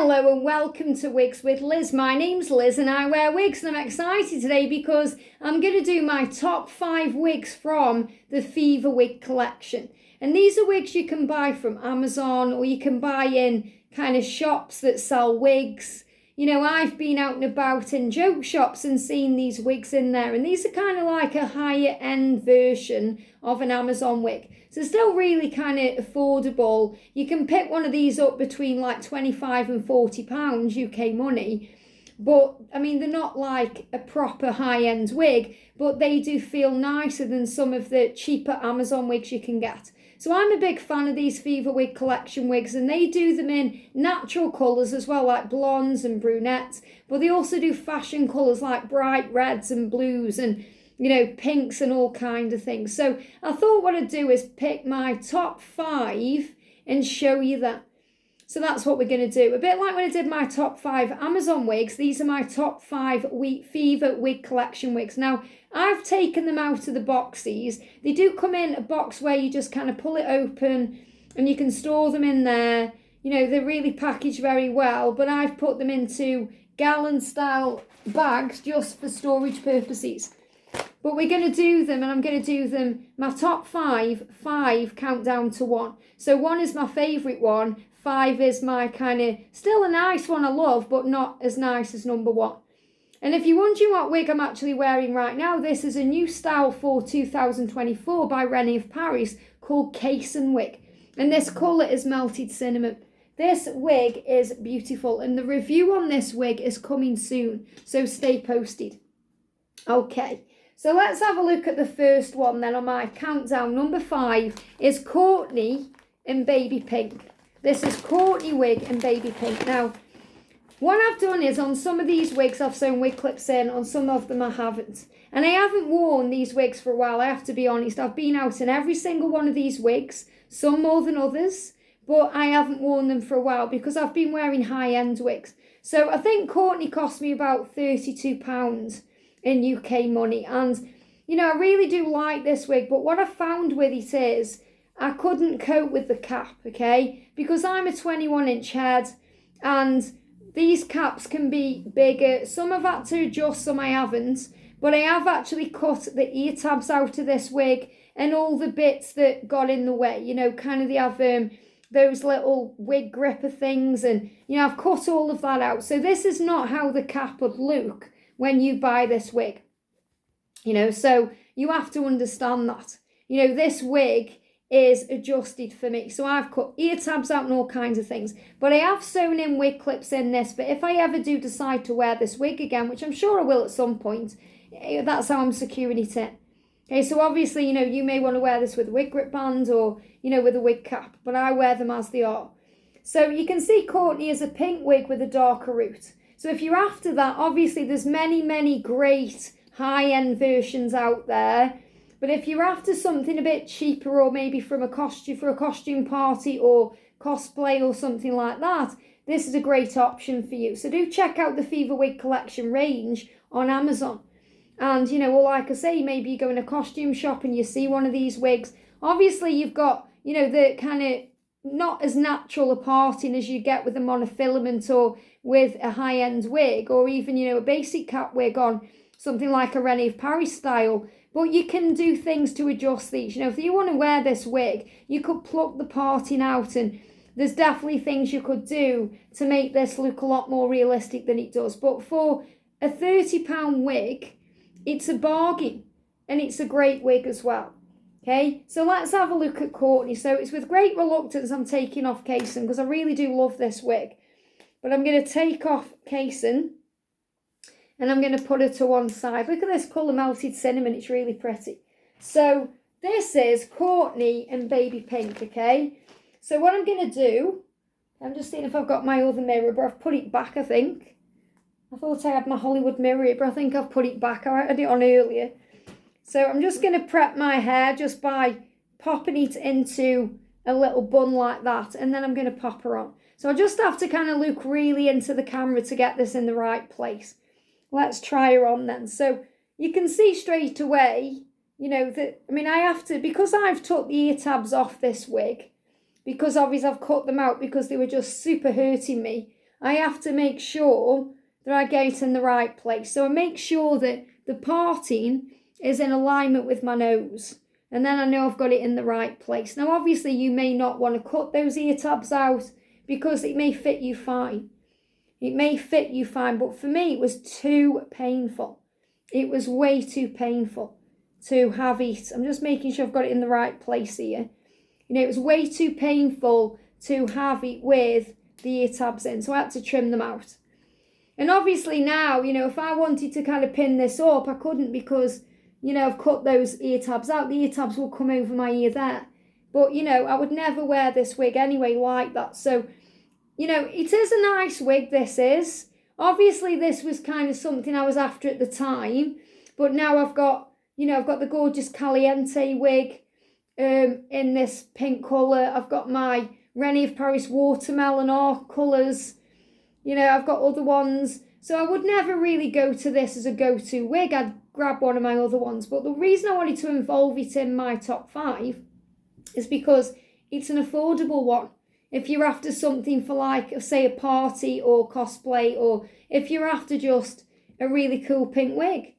hello and welcome to Wigs with Liz. My name's Liz and I wear wigs, and I'm excited today because I'm going to do my top 5 wigs from the Fever Wig Collection. And these are wigs you can buy from Amazon, or you can buy in kind of shops that sell wigs. You know, I've been out and about in joke shops and seen these wigs in there, and these are kind of like a higher end version of an Amazon wig. So still really kind of affordable. You can pick one of these up between like £25 and £40 UK money. But, I mean, they're not like a proper high-end wig, but they do feel nicer than some of the cheaper Amazon wigs you can get. So I'm a big fan of these Fever Wig Collection wigs, and they do them in natural colours as well, like blondes and brunettes. But they also do fashion colours like bright reds and blues and, you know, pinks and all kind of things. So I thought what I'd do is pick my top 5 and show you that. So that's what we're going to do. A bit like when I did my top 5 Amazon wigs, these are my top 5 Fever Wig Collection wigs. Now, I've taken them out of the boxes. They do come in a box where you just kind of pull it open and you can store them in there. You know, they're really packaged very well, but I've put them into gallon-style bags just for storage purposes. But we're going to do them, and I'm going to do them, my top 5 countdown to 1. So 1 is my favourite one. 5 is my kind of, still a nice one I love, but not as nice as number 1. And if you're wondering what wig I'm actually wearing right now, this is a new style for 2024 by Rennie of Paris called Caisson Wig. And this colour is melted cinnamon. This wig is beautiful, and the review on this wig is coming soon, so stay posted. Okay, so let's have a look at the first one then on my countdown. Number 5 is Kourtney in Baby Pink. This is Kourtney wig in Baby Pink. Now, what I've done is on some of these wigs I've sewn wig clips in, on some of them I haven't. And I haven't worn these wigs for a while, I have to be honest. I've been out in every single one of these wigs, some more than others, but I haven't worn them for a while because I've been wearing high-end wigs. So I think Kourtney cost me about £32 in UK money. And, you know, I really do like this wig, but what I found with it is I couldn't cope with the cap, okay? Because I'm a 21-inch head, and these caps can be bigger. Some I've had to adjust, some I haven't. But I have actually cut the ear tabs out of this wig and all the bits that got in the way. You know, kind of they have those little wig gripper things, and, you know, I've cut all of that out. So this is not how the cap would look when you buy this wig. You know, so you have to understand that. You know, this wig is adjusted for me. So I've cut ear tabs out and all kinds of things. But I have sewn in wig clips in this. But if I ever do decide to wear this wig again, which I'm sure I will at some point, that's how I'm securing it in. Okay, so obviously, you know, you may want to wear this with a wig grip band or, you know, with a wig cap. But I wear them as they are. So you can see Kourtney is a pink wig with a darker root. So if you're after that, obviously there's many, many great high-end versions out there. But if you're after something a bit cheaper, or maybe from a costume party or cosplay or something like that, this is a great option for you. So do check out the Fever Wig Collection range on Amazon. And, you know, well, like I say, maybe you go in a costume shop and you see one of these wigs. Obviously, you've got, you know, the kind of not as natural a parting as you get with a monofilament or with a high-end wig, or even, you know, a basic cap wig on something like a Rennie of Paris style. But you can do things to adjust these. You know, if you want to wear this wig, you could pluck the parting out, and there's definitely things you could do to make this look a lot more realistic than it does. But for a £30 wig, it's a bargain, and it's a great wig as well. Okay, so let's have a look at Kourtney. So it's with great reluctance I'm taking off Caisson because I really do love this wig. But I'm going to take off Caisson, and I'm going to put her to one side. Look at this colour, melted cinnamon. It's really pretty. So this is Kourtney and Baby Pink, okay? So what I'm going to do, I'm just seeing if I've got my other mirror, but I've put it back, I think. I thought I had my Hollywood mirror, but I think I've put it back. I had it on earlier. So I'm just going to prep my hair just by popping it into a little bun like that, and then I'm going to pop her on. So I just have to kind of look really into the camera to get this in the right place. Let's try her on then. So you can see straight away, you know, that, I mean, I have to, because I've took the ear tabs off this wig, because obviously I've cut them out because they were just super hurting me, I have to make sure that I get it in the right place. So I make sure that the parting is in alignment with my nose. And then I know I've got it in the right place. Now, obviously, you may not want to cut those ear tabs out because it may fit you fine. It may fit you fine, but for me, it was too painful. It was way too painful to have it. I'm just making sure I've got it in the right place here. You know, it was way too painful to have it with the ear tabs in, so I had to trim them out. And obviously now, you know, if I wanted to kind of pin this up, I couldn't because, you know, I've cut those ear tabs out. The ear tabs will come over my ear there. But, you know, I would never wear this wig anyway like that. So, you know, it is a nice wig, this is. Obviously, this was kind of something I was after at the time. But now I've got, you know, I've got the gorgeous Caliente wig in this pink colour. I've got my Rennie of Paris watermelon or colours. You know, I've got other ones. So I would never really go to this as a go-to wig. I'd grab one of my other ones. But the reason I wanted to involve it in my top 5 is because it's an affordable one. If you're after something for like, say, a party or cosplay, or if you're after just a really cool pink wig,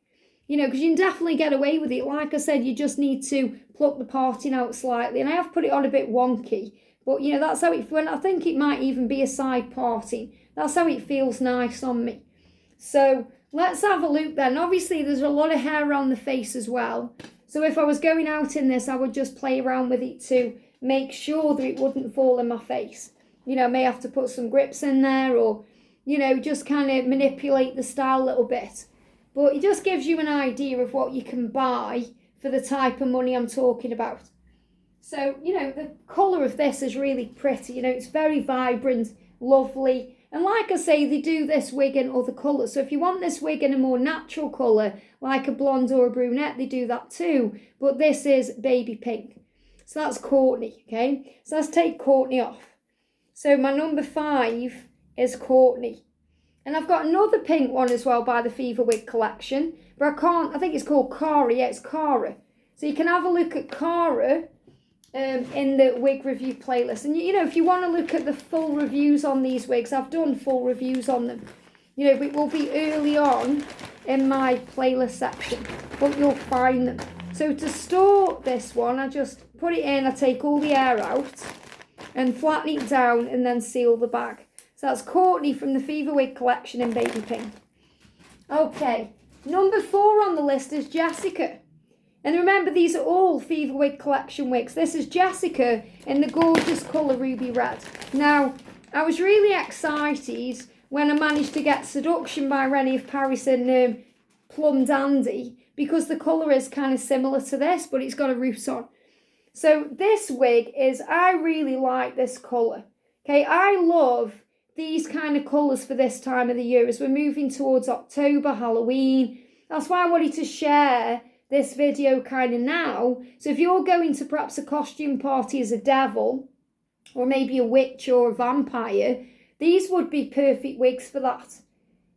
you know, because you can definitely get away with it. Like I said, you just need to pluck the parting out slightly. And I have put it on a bit wonky, but, you know, that's how it, when I think it might even be a side parting. That's how it feels nice on me. So let's have a look then. Obviously, there's a lot of hair around the face as well. So if I was going out in this, I would just play around with it to make sure that it wouldn't fall in my face. You know, I may have to put some grips in there or, you know, just kind of manipulate the style a little bit. But it just gives you an idea of what you can buy for the type of money I'm talking about. So, you know, the colour of this is really pretty. You know, it's very vibrant, lovely. And like I say, they do this wig in other colours. So if you want this wig in a more natural colour, like a blonde or a brunette, they do that too. But this is baby pink. So that's Kourtney, okay? So let's take Kourtney off. So my number 5 is Kourtney. And I've got another pink one as well by the Fever Wig Collection. But I think it's called Cara. Yeah, it's Cara. So you can have a look at Cara in the wig review playlist. And, you know, if you want to look at the full reviews on these wigs, I've done full reviews on them. You know, it will be early on in my playlist section, but you'll find them. So to store this one, I just put it in, I take all the air out and flatten it down and then seal the bag. So that's Kourtney from the Fever Wig Collection in baby pink. Okay, number 4 on the list is Jessica. And remember, these are all Fever Wig Collection wigs. This is Jessica in the gorgeous colour ruby red. Now, I was really excited when I managed to get Seduction by Rennie of Paris in Plum Dandy, because the colour is kind of similar to this, but it's got a root on. So this wig is, I really like this colour. Okay, I love these kind of colours for this time of the year as we're moving towards October, Halloween. That's why I wanted to share this video kind of now. So if you're going to perhaps a costume party as a devil, or maybe a witch or a vampire, these would be perfect wigs for that.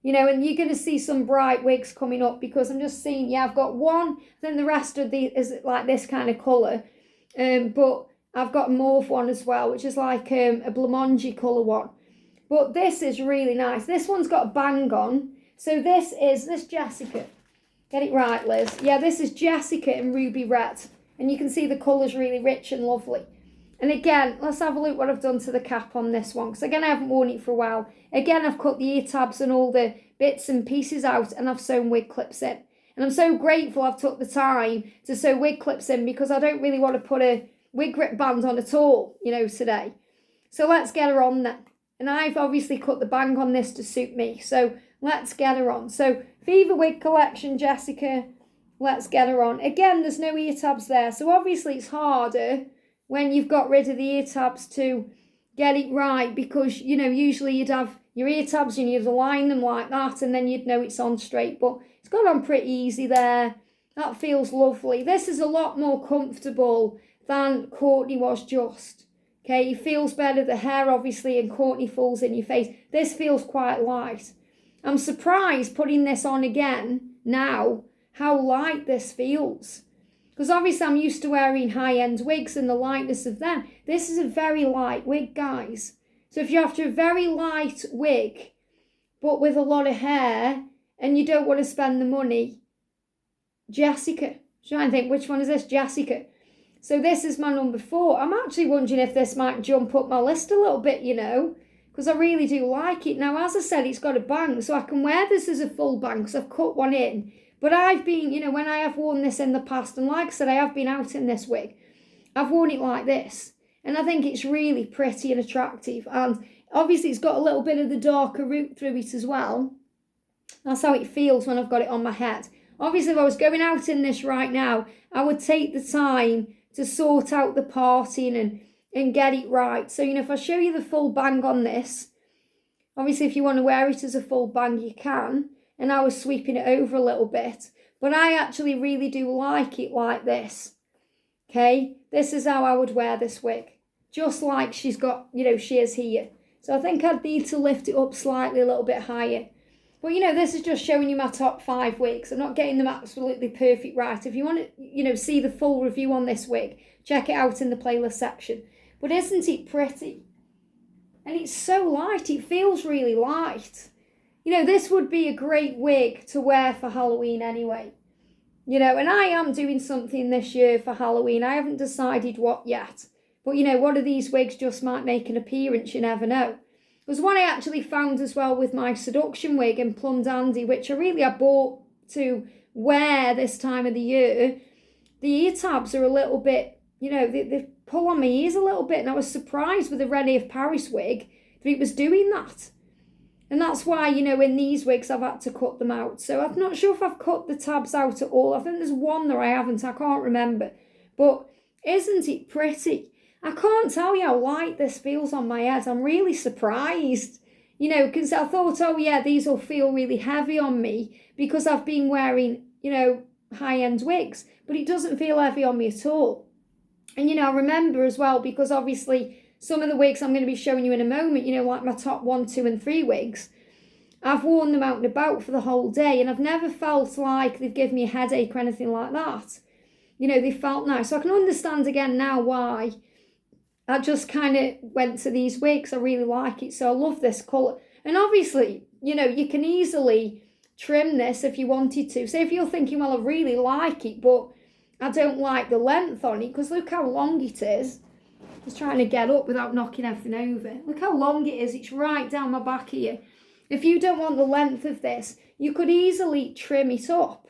You know, and you're going to see some bright wigs coming up, because I'm just seeing, yeah, I've got one, then the rest of the is like this kind of colour. But I've got a mauve one as well, which is like a blancmange colour one. But this is really nice. This one's got a bang on. So this Jessica. Get it right, Liz. Yeah, this is Jessica in ruby red. And you can see the colour's really rich and lovely. And again, let's have a look what I've done to the cap on this one. Because again, I haven't worn it for a while. Again, I've cut the ear tabs and all the bits and pieces out, and I've sewn wig clips in. And I'm so grateful I've took the time to sew wig clips in, because I don't really want to put a wig grip band on at all, you know, today. So let's get her on then. And I've obviously cut the bang on this to suit me. So let's get her on. So Fever Wig Collection, Jessica, let's get her on. Again, there's no ear tabs there. So obviously it's harder when you've got rid of the ear tabs to get it right, because, you know, usually you'd have your ear tabs and you'd align them like that, and then you'd know it's on straight. But it's got on pretty easy there. That feels lovely. This is a lot more comfortable than Kourtney was just. Okay, it feels better. The hair, obviously, and Kourtney falls in your face. This feels quite light. I'm surprised putting this on again now, how light this feels. Because obviously I'm used to wearing high-end wigs and the lightness of them. This is a very light wig, guys. So if you're after a very light wig, but with a lot of hair, and you don't want to spend the money, Jessica. Trying to think, which one is this? Jessica. So this is my number 4. I'm actually wondering if this might jump up my list a little bit, you know, because I really do like it. Now, as I said, it's got a bang, so I can wear this as a full bang because I've cut one in. But I've been, you know, when I have worn this in the past, and like I said, I have been out in this wig, I've worn it like this. And I think it's really pretty and attractive. And obviously it's got a little bit of the darker root through it as well. That's how it feels when I've got it on my head. Obviously, if I was going out in this right now, I would take the time to sort out the parting and get it right. So, you know, if I show you the full bang on this, obviously if you want to wear it as a full bang, you can. And I was sweeping it over a little bit. But I actually really do like it like this. Okay, this is how I would wear this wig. Just like she's got, you know, she is here. So I think I'd need to lift it up slightly a little bit higher. But, you know, this is just showing you my top 5 wigs. I'm not getting them absolutely perfect right. If you want to, you know, see the full review on this wig, check it out in the playlist section. But isn't it pretty? And it's so light. It feels really light. You know, this would be a great wig to wear for Halloween anyway. You know, and I am doing something this year for Halloween. I haven't decided what yet. But, you know, one of these wigs just might make an appearance. You never know. There's one I actually found as well with my seduction wig in Plum Dandy, which I bought to wear this time of the year. The ear tabs are a little bit, you know, they pull on my ears a little bit. And I was surprised with the Renee of Paris wig that it was doing that. And that's why, you know, in these wigs, I've had to cut them out. So I'm not sure if I've cut the tabs out at all. I think there's one that I haven't. I can't remember. But isn't it pretty? I can't tell you how light this feels on my head. I'm really surprised. You know, because I thought, oh yeah, these will feel really heavy on me because I've been wearing, you know, high-end wigs. But it doesn't feel heavy on me at all. And, you know, I remember as well, because obviously some of the wigs I'm going to be showing you in a moment, you know, like my top 1, 2 and 3 wigs, I've worn them out and about for the whole day. And I've never felt like they've given me a headache or anything like that. You know, they felt nice. So I can understand again now why I just kind of went to these wigs. I really like it. So I love this colour. And obviously, you know, you can easily trim this if you wanted to. Say if you're thinking, well, I really like it, but I don't like the length on it, because look how long it is. Just trying to get up without knocking everything over. Look how long it is. It's right down my back here. If you don't want the length of this, you could easily trim it up.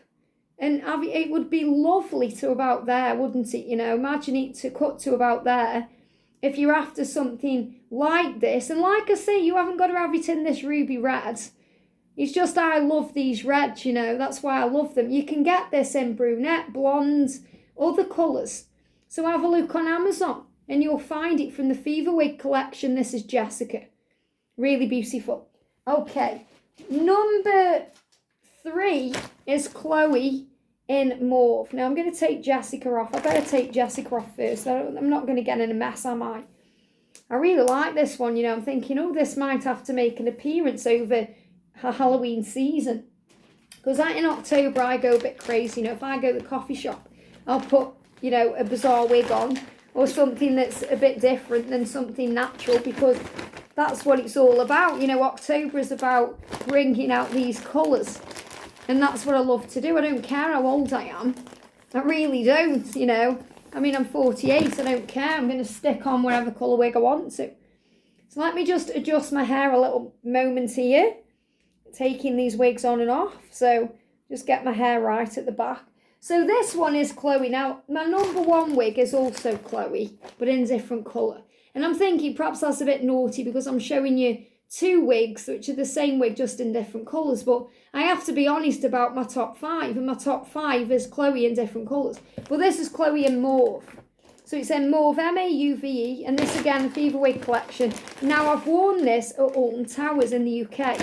And it would be lovely to about there, wouldn't it? You know, imagine it to cut to about there. If you're after something like this, and like I say, you haven't got to have it in this ruby red. It's just I love these reds, you know, that's why I love them. You can get this in brunette, blonde, other colours. So have a look on Amazon and you'll find it from the Fever Wig Collection. This is Jessica. Really beautiful. Okay, number 3 is Khloe in Mauve. Now I'm going to take Jessica off. I better take Jessica off first. I'm not going to get in a mess, am I? I really like this one, you know. I'm thinking, oh, this might have to make an appearance over her Halloween season. Because in October, I go a bit crazy. You know, if I go to the coffee shop, I'll put, you know, a bizarre wig on. Or something that's a bit different than something natural. Because that's what it's all about. You know, October is about bringing out these colours. And that's what I love to do. I don't care how old I am. I really don't, you know. I mean, I'm 48. I don't care. I'm going to stick on whatever colour wig I want to. So let me just adjust my hair a little moment here. Taking these wigs on and off. So just get my hair right at the back. So this one is Khloe. Now, my number 1 wig is also Khloe, but in a different colour. And I'm thinking perhaps that's a bit naughty because I'm showing you 2 wigs, which are the same wig, just in different colours. But I have to be honest about my top 5. And my top 5 is Khloe in different colours. But this is Khloe in Mauve. So it's in Mauve, M-A-U-V-E. And this, again, the Fever Wig Collection. Now, I've worn this at Alton Towers in the UK.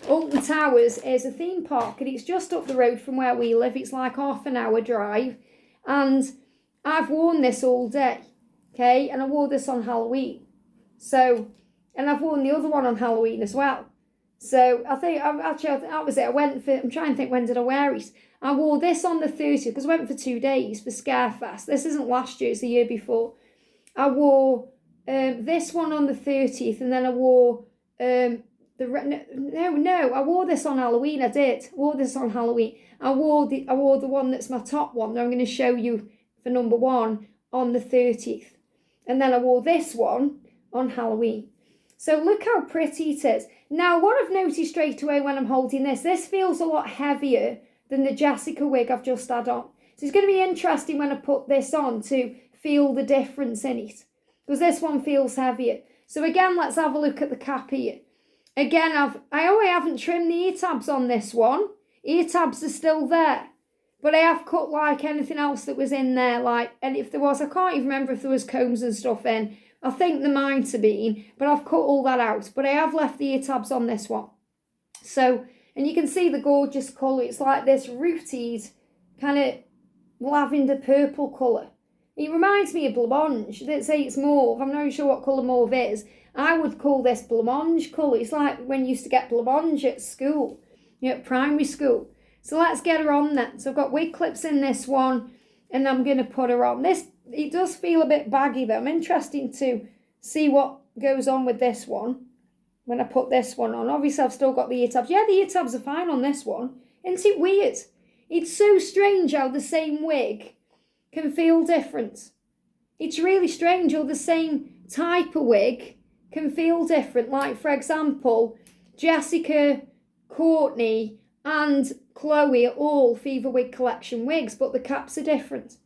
Alton Towers is a theme park. And it's just up the road from where we live. It's like half an hour drive. And I've worn this all day. Okay? And I wore this on Halloween. So... And I've worn the other one on Halloween as well. So I think, actually, that was it. I'm trying to think, when did I wear it? I wore this on the 30th, because I went for 2 days for Scarefest. This isn't last year, it's the year before. I wore this one on the 30th, and then I wore I wore this on Halloween. I wore this on Halloween. I wore the one that's my top one that I'm going to show you for number 1 on the 30th, and then I wore this one on Halloween. So look how pretty it is. Now, what I've noticed straight away when I'm holding this feels a lot heavier than the Jessica wig I've just had on. So it's going to be interesting when I put this on to feel the difference in it, because this one feels heavier. So again, let's have a look at the cap here. Again, I haven't trimmed the ear tabs on this one. Ear tabs are still there. But I have cut like anything else that was in there. And if there was, I can't even remember if there was combs and stuff in. I think there might have been, but I've cut all that out. But I have left the ear tabs on this one. So, and you can see the gorgeous colour. It's like this rooted kind of lavender purple colour. It reminds me of blancmange. They say it's mauve. I'm not sure what colour mauve is. I would call this blancmange colour. It's like when you used to get blancmange at school, at primary school. So let's get her on then. So I've got wig clips in this one, and I'm going to put her on. It does feel a bit baggy though. I'm interested to see what goes on with this one when I put this one on. Obviously I've still got the ear tabs. Yeah, the ear tabs are fine on this one. Isn't it weird? It's so strange how the same wig can feel different. It's really strange how the same type of wig can feel different. Like, for example, Jessica, Kourtney and Khloe are all Fever Wig Collection wigs, but the caps are different.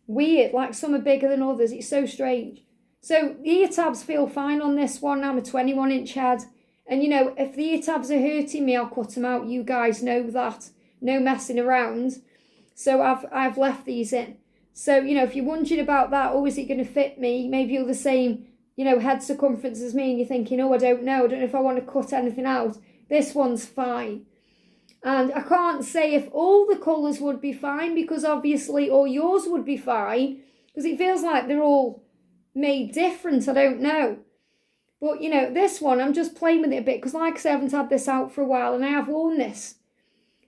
Weird, like some are bigger than others. It's so strange. So the ear tabs feel fine on this one. I'm a 21-inch head. And, if the ear tabs are hurting me, I'll cut them out. You guys know that. No messing around. So I've left these in. So, if you're wondering about that, is it going to fit me? Maybe you're the same, head circumference as me and you're thinking, I don't know if I want to cut anything out. This one's fine. And I can't say if all the colours would be fine, because obviously all yours would be fine, because it feels like they're all made different. I don't know. But, this one, I'm just playing with it a bit, because like I said, I haven't had this out for a while and I have worn this.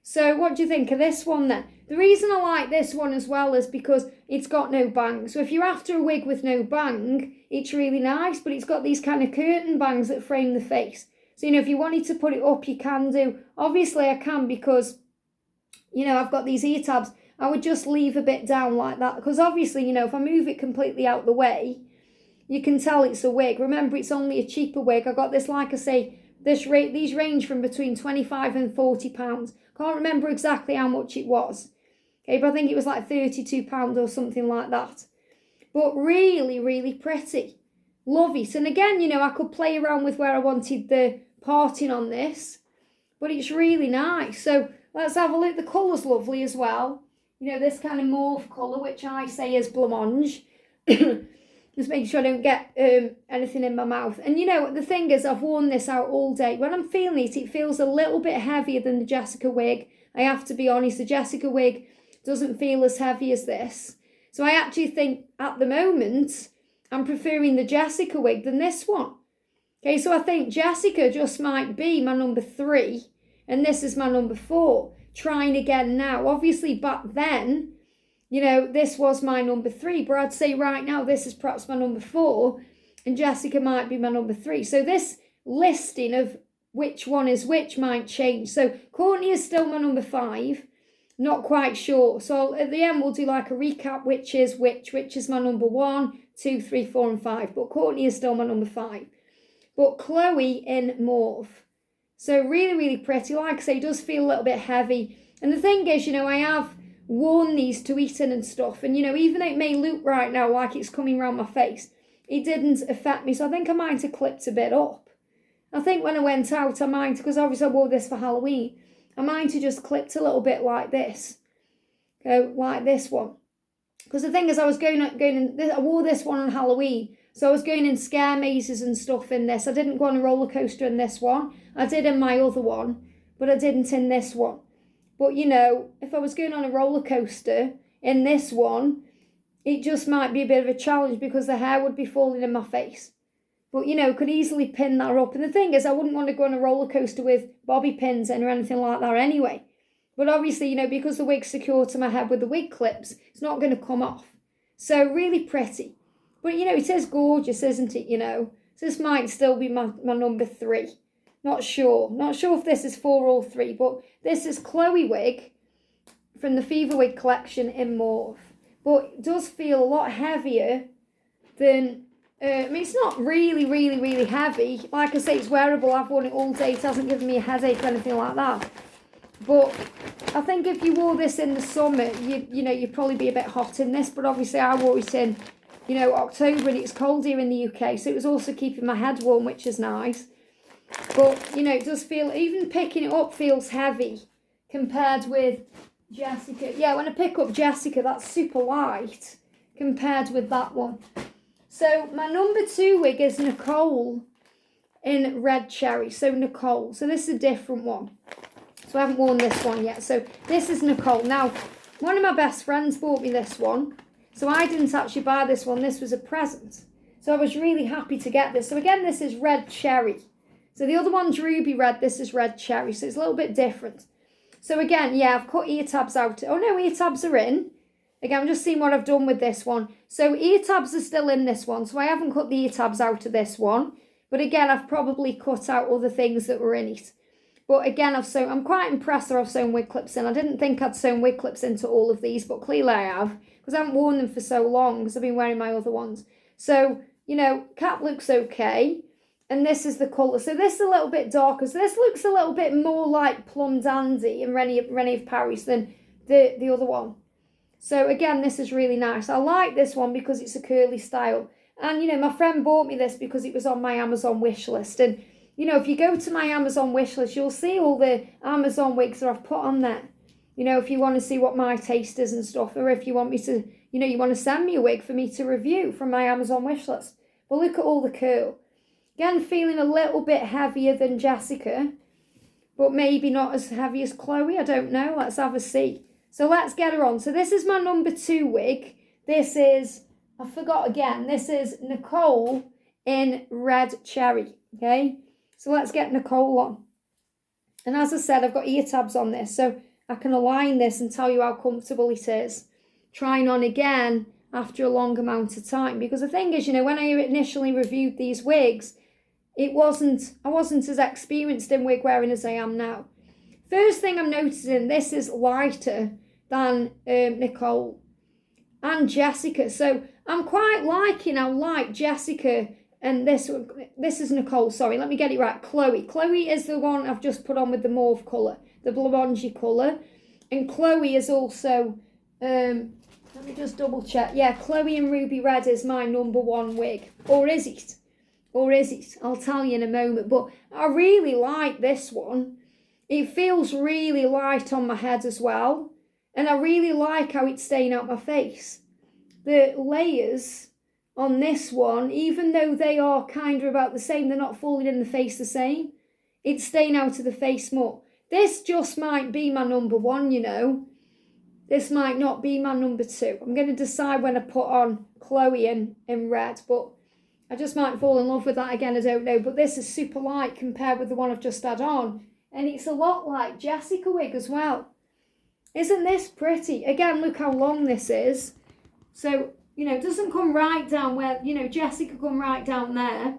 So what do you think of this one then? The reason I like this one as well is because it's got no bang. So if you're after a wig with no bang, it's really nice, but it's got these kind of curtain bangs that frame the face. So, if you wanted to put it up, you can do. Obviously, I can because, I've got these ear tabs. I would just leave a bit down like that. Because obviously, if I move it completely out the way, you can tell it's a wig. Remember, it's only a cheaper wig. I got this, like I say, these range from between £25 and £40. Can't remember exactly how much it was. Okay, but I think it was like £32 or something like that. But really, really pretty. Love it. And again, I could play around with where I wanted the parting on this. But it's really nice. So let's have a look. The colour's lovely as well. This kind of mauve colour, which I say is blancmange. Just making sure I don't get anything in my mouth. And the thing is, I've worn this out all day. When I'm feeling it, it feels a little bit heavier than the Jessica wig. I have to be honest, the Jessica wig doesn't feel as heavy as this. So I actually think at the moment, I'm preferring the Jessica wig than this one. Okay, so I think Jessica just might be my number 3, and this is my number 4. Trying again now. Obviously, back then, this was my number 3, but I'd say right now this is perhaps my number 4, and Jessica might be my number 3. So this listing of which one is which might change. So Kourtney is still my number 5. Not quite sure. So at the end, we'll do like a recap, which is my number 1, 2, 3, 4, and 5. But Kourtney is still my number 5. But Khloe in mauve. So really, really pretty. Like I say, it does feel a little bit heavy. And the thing is, I have worn these to eating and stuff. And, even though it may look right now like it's coming around my face, it didn't affect me. So I think I might have clipped a bit up. I think when I went out, I might, because obviously I wore this for Halloween, I might have just clipped a little bit like this. Like this one. Because the thing is, I was I wore this one on Halloween. So I was going in scare mazes and stuff in this. I didn't go on a roller coaster in this one. I did in my other one, but I didn't in this one. But, if I was going on a roller coaster in this one, it just might be a bit of a challenge because the hair would be falling in my face. But, could easily pin that up. And the thing is, I wouldn't want to go on a roller coaster with bobby pins in or anything like that anyway. But obviously, because the wig's secure to my head with the wig clips, it's not going to come off. So really pretty. But, you know, it is gorgeous, isn't it, you know? So this might still be my number 3. Not sure. Not sure if this is 4 or 3, but this is Khloe wig from the Fever Wig Collection in Mauve. But it does feel a lot heavier than... I mean, it's not really heavy. Like I say, it's wearable. I've worn it all day. It hasn't given me a headache or anything like that. But I think if you wore this in the summer, you know, you'd probably be a bit hot in this. But obviously I wore it in, you know, October, and it's cold here in the UK. So it was also keeping my head warm, which is nice. But, you know, it does feel, even picking it up feels heavy compared with Jessica. Yeah, when I pick up Jessica, that's super light compared with that one. So my number 2 wig is Nicole in Red Cherry. So Nicole. So this is a different one. So I haven't worn this one yet. So this is Nicole. Now, one of my best friends bought me this one. So I didn't actually buy this one. This was a present. So I was really happy to get this. So again, this is Red Cherry. So the other one's Ruby Red. This is Red Cherry. So it's a little bit different. So again, yeah, I've cut ear tabs out. Oh no, ear tabs are in. Again, I'm just seeing what I've done with this one. So ear tabs are still in this one. So I haven't cut the ear tabs out of this one. But again, I've probably cut out other things that were in it. But again, I'm quite impressed that I've sewn wig clips in. I didn't think I'd sewn wig clips into all of these, but clearly I have. Because I haven't worn them for so long, because I've been wearing my other ones. So, you know, cap looks okay. And this is the colour. So this is a little bit darker. So this looks a little bit more like Plum Dandy and Rennie of Paris than the other one. So again, this is really nice. I like this one because it's a curly style. And, you know, my friend bought me this because it was on my Amazon wish list. And, you know, if you go to my Amazon wish list, you'll see all the Amazon wigs that I've put on there. You know, if you want to see what my taste is and stuff. Or if you want me to, you know, you want to send me a wig for me to review from my Amazon wish list. But look at all the curl. Again, feeling a little bit heavier than Jessica. But maybe not as heavy as Khloe. I don't know. Let's have a see. So let's get her on. So this is my number 2 wig. This is, I forgot again, this is Nicole in Red Cherry, okay? So let's get Nicole on. And as I said, I've got ear tabs on this, so I can align this and tell you how comfortable it is. Trying on again after a long amount of time. Because the thing is, you know, when I initially reviewed these wigs, I wasn't as experienced in wig wearing as I am now. First thing I'm noticing, this is lighter than Nicole and Jessica. So I'm quite liking how light Jessica and this is Nicole, sorry, let me get it right, Khloe. Khloe is the one I've just put on with the mauve colour, the blonde colour. And Khloe is also, let me just double check. Yeah, Khloe in Ruby Red is my number 1 wig. Or is it? Or is it? I'll tell you in a moment. But I really like this one. It feels really light on my head as well. And I really like how it's staying out my face. The layers on this one, even though they are kind of about the same, they're not falling in the face the same. It's staying out of the face more. This just might be my number 1, you know. This might not be my number 2. I'm going to decide when I put on Khloe in red, but I just might fall in love with that again, I don't know. But this is super light compared with the one I've just had on. And it's a lot like Jessica wig as well. Isn't this pretty? Again, look how long this is. So, you know, it doesn't come right down where, you know, Jessica come right down there.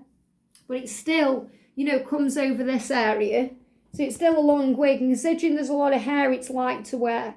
But it still, you know, comes over this area. So it's still a long wig. And considering there's a lot of hair, it's light to wear.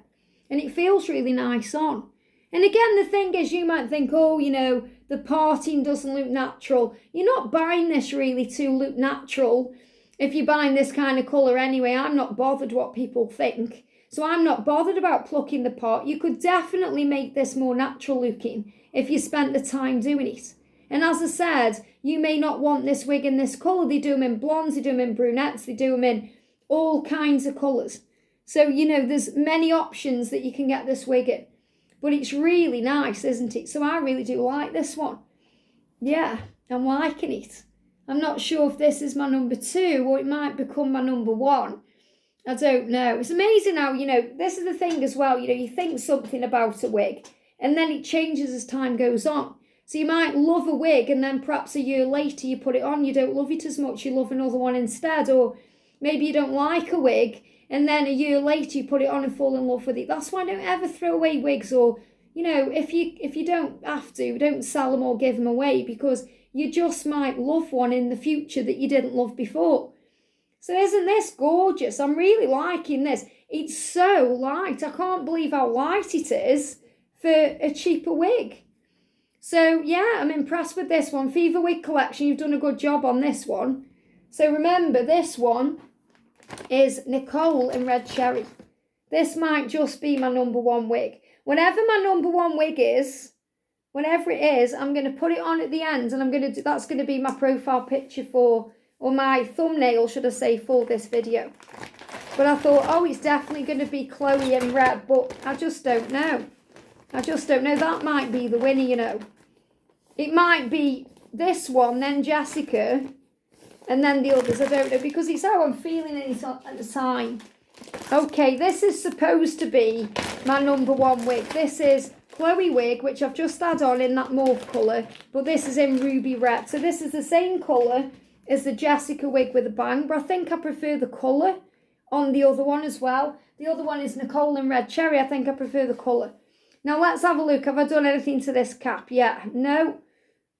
And it feels really nice on. And again, the thing is, you might think, oh, you know, the parting doesn't look natural. You're not buying this really to look natural. If you're buying this kind of colour anyway, I'm not bothered what people think. So I'm not bothered about plucking the part. You could definitely make this more natural looking if you spent the time doing it. And as I said, you may not want this wig in this colour. They do them in blondes, they do them in brunettes, they do them in all kinds of colours. So, you know, there's many options that you can get this wig in. But it's really nice, isn't it? So I really do like this one. Yeah, I'm liking it. I'm not sure if this is my number 2 or it might become my number 1. I don't know. It's amazing how, you know, this is the thing as well, you know, you think something about a wig and then it changes as time goes on. So you might love a wig and then perhaps a year later you put it on, you don't love it as much, you love another one instead. Or maybe you don't like a wig and then a year later you put it on and fall in love with it. That's why I don't ever throw away wigs or, you know, if you don't have to, don't sell them or give them away, because you just might love one in the future that you didn't love before. So isn't this gorgeous? I'm really liking this. It's so light. I can't believe how light it is for a cheaper wig. So yeah, I'm impressed with this one. Fever Wig Collection, you've done a good job on this one. So remember, this one is Nicole in Red Cherry. This might just be my #1 wig. Whenever my #1 wig is, whenever it is, I'm going to put it on at the end, and that's going to be my profile picture for, or my thumbnail, should I say, for this video. But I thought, oh, it's definitely going to be Khloe in red, but I just don't know. I just don't know. That might be the winner, you know. It might be this one, then Jessica, and then the others. I don't know, because it's how I'm feeling it at the time. Okay, this is supposed to be my #1 wig. This is Khloe wig, which I've just had on in that mauve colour, but this is in ruby red. So this is the same colour as the Jessica wig with a bang, but I think I prefer the colour on the other one as well. The other one is Nicole in Red Cherry. I think I prefer the colour. Now let's have a look. Have I done anything to this cap? Yeah. No.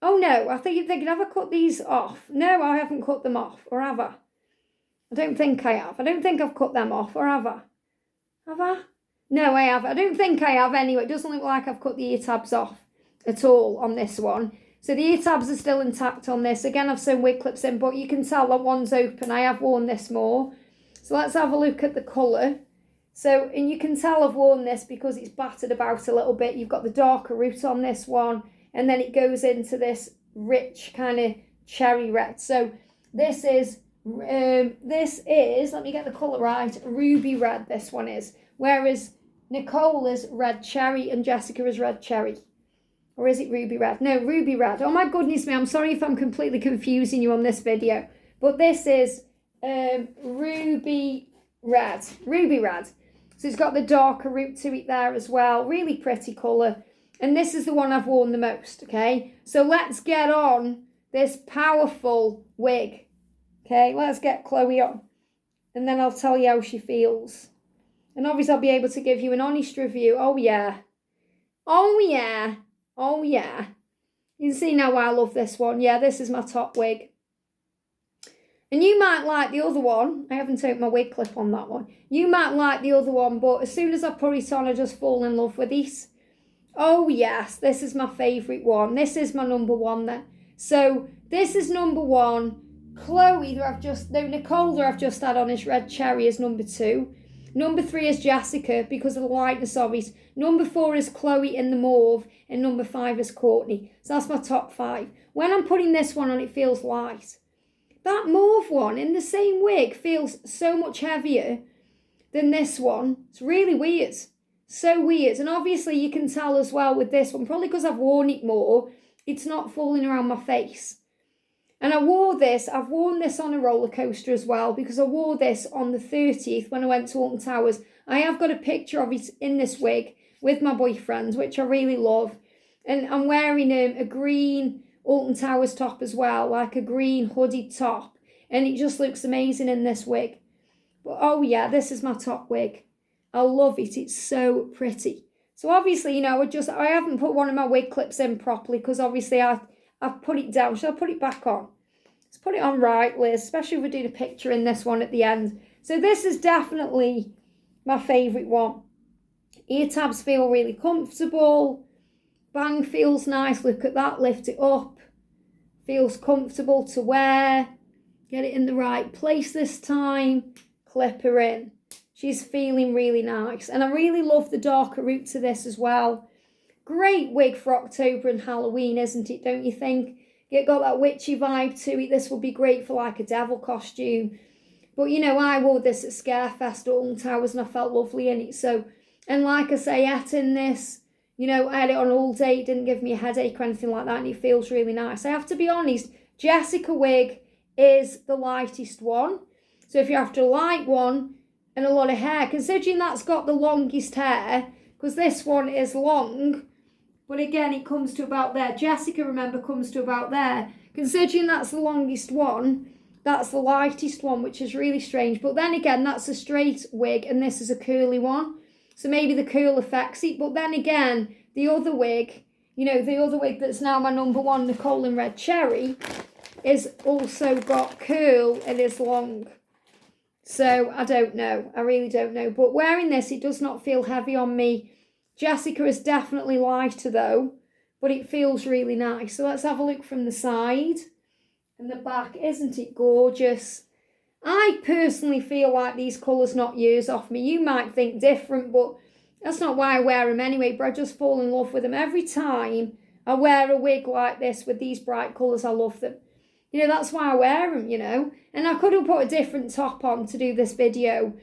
Oh no. I think you're thinking, have I cut these off? No, I haven't cut them off. Or have I? I don't think I have. I don't think I've cut them off. Or have I? Have I? No, I have. I don't think I have anyway. It doesn't look like I've cut the ear tabs off at all on this one. So the ear tabs are still intact on this. Again, I've sewn wig clips in, but you can tell that one's open. I have worn this more. So let's have a look at the colour. So, and you can tell I've worn this because it's battered about a little bit. You've got the darker root on this one, and then it goes into this rich kind of cherry red. So this is, let me get the colour right, ruby red this one is. Whereas Nicole is red cherry and Jessica is red cherry. Or is it ruby red? No, ruby red. Oh my goodness me, I'm sorry if I'm completely confusing you on this video. But this is ruby red. Ruby red. So it's got the darker root to it there as well. Really pretty colour. And this is the one I've worn the most, okay? So let's get on this powerful wig. Okay, let's get Khloe on. And then I'll tell you how she feels. And obviously I'll be able to give you an honest review. Oh yeah. Oh yeah. Oh yeah. You can see now why I love this one. Yeah, this is my top wig. And you might like the other one. I haven't taken my wig clip on that one. You might like the other one, but as soon as I put it on, I just fall in love with this. Oh yes, this is my favourite one. This is my #1 then. So this is #1. Khloe, Nicole that I've just had on is Red Cherry is #2. #3 is Jessica because of the lightness of it. #4 is Khloe in the mauve, and #5 is Kourtney. So that's my top 5. When I'm putting this one on, it feels light. That mauve one in the same wig feels so much heavier than this one. It's really weird. So weird. And obviously you can tell as well with this one, probably because I've worn it more, it's not falling around my face. And I've worn this on a roller coaster as well, because I wore this on the 30th when I went to Alton Towers. I have got a picture of it in this wig with my boyfriend, which I really love. And I'm wearing a green Alton Towers top as well, like a green hooded top. And it just looks amazing in this wig. But oh yeah, this is my top wig. I love it. It's so pretty. So obviously, you know, I haven't put one of my wig clips in properly because obviously I've put it down. Should I put it back on? Let's put it on right, Liz, especially if we do the picture in this one at the end. So this is definitely my favourite one. Ear tabs feel really comfortable. Bang feels nice. Look at that. Lift it up. Feels comfortable to wear. Get it in the right place this time. Clip her in. She's feeling really nice. And I really love the darker root to this as well. Great wig for October and Halloween, isn't it? Don't you think? It got that witchy vibe to it. This would be great for like a devil costume. But, you know, I wore this at Scarefest at Alton Towers and I felt lovely in it. So, and like I say, in this, you know, I had it on all day. It didn't give me a headache or anything like that. And it feels really nice. I have to be honest, Jessica wig is the lightest one. So if you're after a light one and a lot of hair, considering that's got the longest hair, because this one is long, but again, it comes to about there. Jessica, remember, comes to about there. Considering that's the longest one, that's the lightest one, which is really strange. But then again, that's a straight wig and this is a curly one. So maybe the curl affects it. But then again, the other wig, you know, the other wig that's now my number one, Nicole in Red Cherry, is also got curl and is long. So I don't know. I really don't know. But wearing this, it does not feel heavy on me. Jessica is definitely lighter though, but it feels really nice. So let's have a look from the side and the back. Isn't it gorgeous? I personally feel like these colours knock years off me. You might think different, but that's not why I wear them anyway. But I just fall in love with them. Every time I wear a wig like this with these bright colours, I love them. You know, that's why I wear them, you know. And I could have put a different top on to do this video,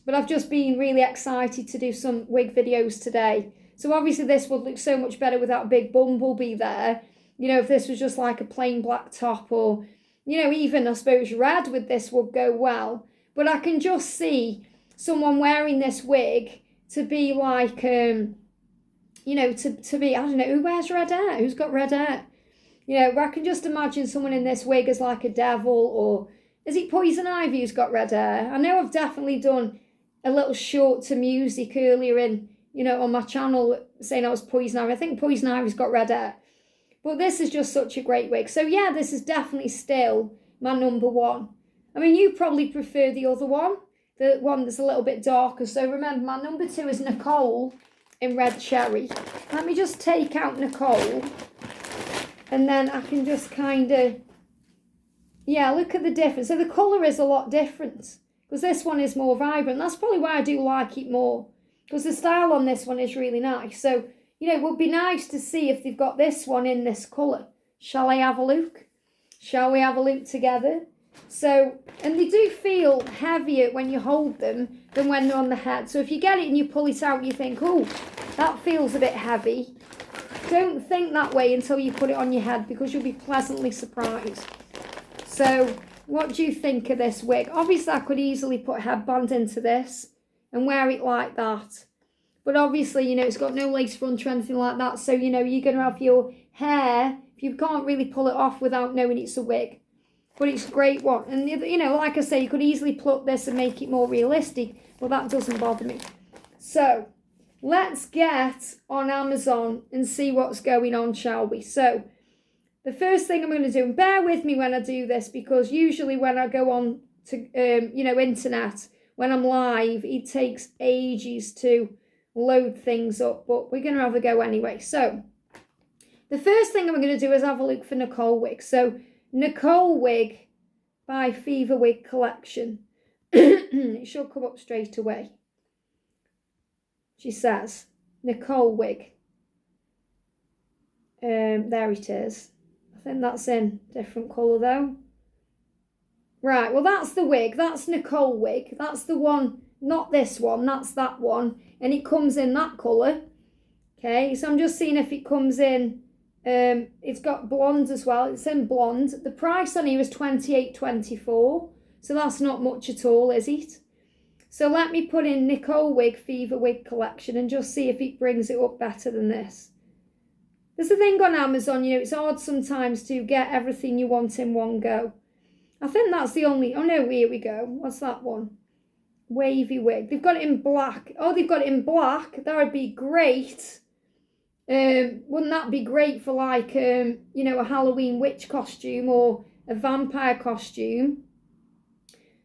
but I've just been really excited to do some wig videos today. So obviously this would look so much better without a big bumblebee there. You know, if this was just like a plain black top, or, you know, even I suppose red with this would go well. But I can just see someone wearing this wig to be like, you know, to be, I don't know, who wears red hair? Who's got red hair? You know, I can just imagine someone in this wig as like a devil, or is it Poison Ivy who's got red hair? I know I've definitely done a little short to music earlier in, you know, on my channel saying I was Poison Ivy. I think Poison Ivy's got red hair. But this is just such a great wig. So yeah, this is definitely still my number one. I mean, you probably prefer the other one, the one that's a little bit darker. So remember, my number two is Nicole in Red Cherry. Let me just take out Nicole. And then I can just kind of, yeah, look at the difference. So the colour is a lot different because this one is more vibrant. That's probably why I do like it more, because the style on this one is really nice. So, you know, it would be nice to see if they've got this one in this colour. Shall I have a look? Shall we have a look together? So, and they do feel heavier when you hold them than when they're on the head. So if you get it and you pull it out, you think, oh, that feels a bit heavy. Don't think that way until you put it on your head, because you'll be pleasantly surprised. So what do you think of this wig? Obviously, I could easily put a headband into this and wear it like that. But obviously, you know, it's got no lace front or anything like that. So, you know, you're going to have your hair, you can't really pull it off without knowing it's a wig. But it's a great one. And, you know, like I say, you could easily pluck this and make it more realistic. But that doesn't bother me. So let's get on Amazon and see what's going on, shall we? So the first thing I'm going to do, and bear with me when I do this, because usually when I go on to, you know, internet, when I'm live, it takes ages to load things up, but we're going to have a go anyway. So the first thing I'm going to do is have a look for Nicole wig. So Nicole wig by Fever Wig Collection. It should come up straight away. She says, Nicole wig. There it is. I think that's in different colour though. Right, well that's the wig. That's Nicole wig. That's the one, not this one. That's that one. And it comes in that colour. Okay, so I'm just seeing if it comes in. It's got blonde as well. It's in blonde. The price on here is $28.24. So that's not much at all, is it? So let me put in Nicole wig, Fever Wig Collection, and just see if it brings it up better than this. There's a thing on Amazon, you know, it's hard sometimes to get everything you want in one go. I think that's the only, oh no, here we go. What's that one? Wavy wig. They've got it in black. Oh, they've got it in black. That would be great. Wouldn't that be great for like, you know, a Halloween witch costume or a vampire costume?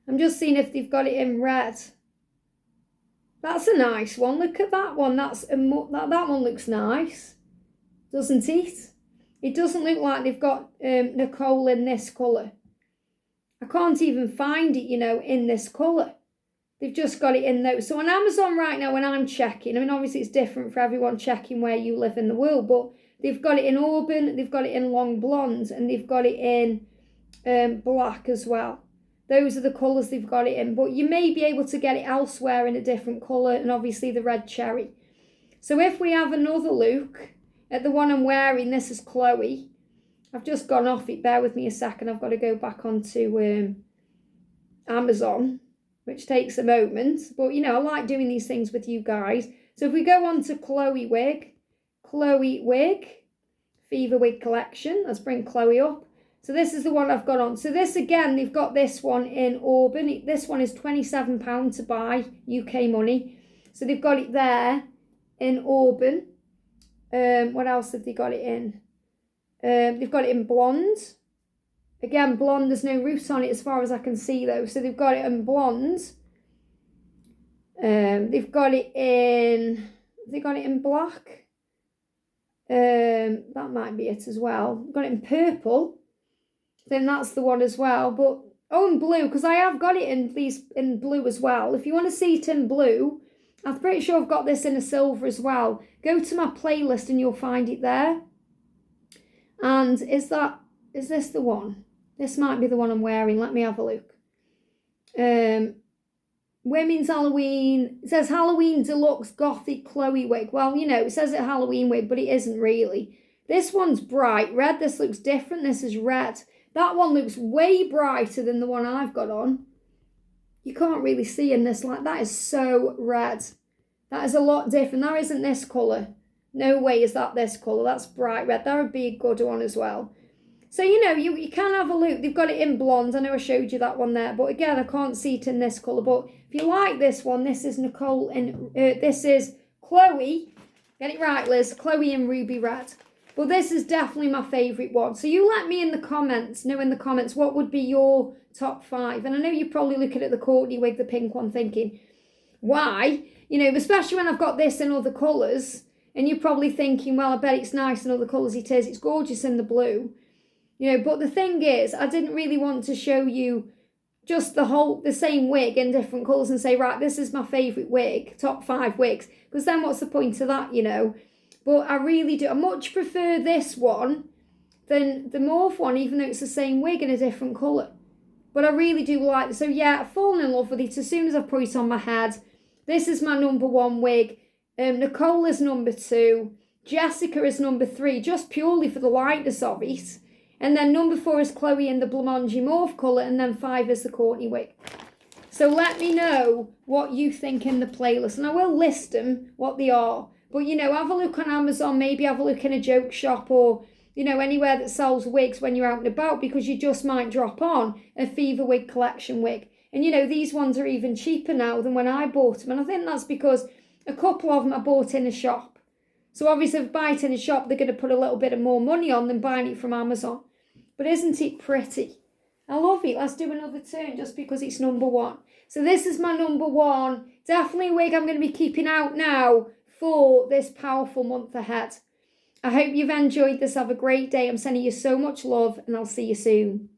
I'm just seeing if they've got it in red. That's a nice one. Look at that one. That one looks nice, doesn't it? It doesn't look like they've got Nicole in this colour. I can't even find it, you know, in this colour. They've just got it in those. So on Amazon right now, when I'm checking, I mean, obviously it's different for everyone checking where you live in the world, but they've got it in auburn, they've got it in long blonde, and they've got it in black as well. Those are the colours they've got it in, but you may be able to get it elsewhere in a different colour, and obviously the red cherry. So if we have another look at the one I'm wearing, this is Khloe. I've just gone off it, bear with me a second, I've got to go back onto Amazon, which takes a moment, but you know, I like doing these things with you guys. So if we go on to Khloe wig, Fever Wig Collection, let's bring Khloe up. So this is the one I've got on. So this again, they've got this one in auburn. This one is £27 to buy, UK money. So they've got it there in auburn. What else have they got it in? They've got it in blonde. Again, blonde, there's no roots on it as far as I can see though. So they've got it in blonde. They've got it in... Have they got it in black? That might be it as well. Got it in purple. Then that's the one as well. But oh, in blue, because I have got it in blue as well. If you want to see it in blue, I'm pretty sure I've got this in a silver as well. Go to my playlist and you'll find it there. And is this the one? This might be the one I'm wearing. Let me have a look. Women's Halloween. It says Halloween Deluxe Gothic Khloe wig. Well, you know, it says it's a Halloween wig, but it isn't really. This one's bright red. This looks different. This is red. That one looks way brighter than the one I've got on. You can't really see in this light. That is so red. That is a lot different. That isn't this colour. No way is that this colour. That's bright red. That would be a good one as well. So, you know, you can have a look. They've got it in blonde. I know I showed you that one there. But again, I can't see it in this colour. But if you like this one, this is Nicole and this is Khloe. Get it right, Liz. Khloe in ruby red. But this is definitely my favourite one. So you let me know in the comments what would be your top 5. And I know you're probably looking at the Kourtney wig, the pink one, thinking, why? You know, especially when I've got this in other colours. And you're probably thinking, well, I bet it's nice in other colours. It is. It's gorgeous in the blue. You know, but the thing is, I didn't really want to show you just the same wig in different colours and say, right, this is my favourite wig, top 5 wigs. Because then what's the point of that, you know? But I really do. I much prefer this one than the Mauve one, even though it's the same wig in a different colour. But I really do like it. So yeah, I've fallen in love with it as soon as I put it on my head. This is my number 1 wig. Nicole is number 2. Jessica is number 3, just purely for the lightness of it. And then number 4 is Khloe in the Blancmange Mauve colour. And then 5 is the Kourtney wig. So let me know what you think in the playlist. And I will list them, what they are. But, you know, have a look on Amazon. Maybe have a look in a joke shop or, you know, anywhere that sells wigs when you're out and about. Because you just might drop on a Fever Wig Collection wig. And, you know, these ones are even cheaper now than when I bought them. And I think that's because a couple of them I bought in a shop. So obviously if I buy it in a shop, they're going to put a little bit of more money on than buying it from Amazon. But isn't it pretty? I love it. Let's do another turn just because it's number 1. So this is my number 1. Definitely a wig I'm going to be keeping out now for this powerful month ahead. I hope you've enjoyed this. Have a great day. I'm sending you so much love and I'll see you soon.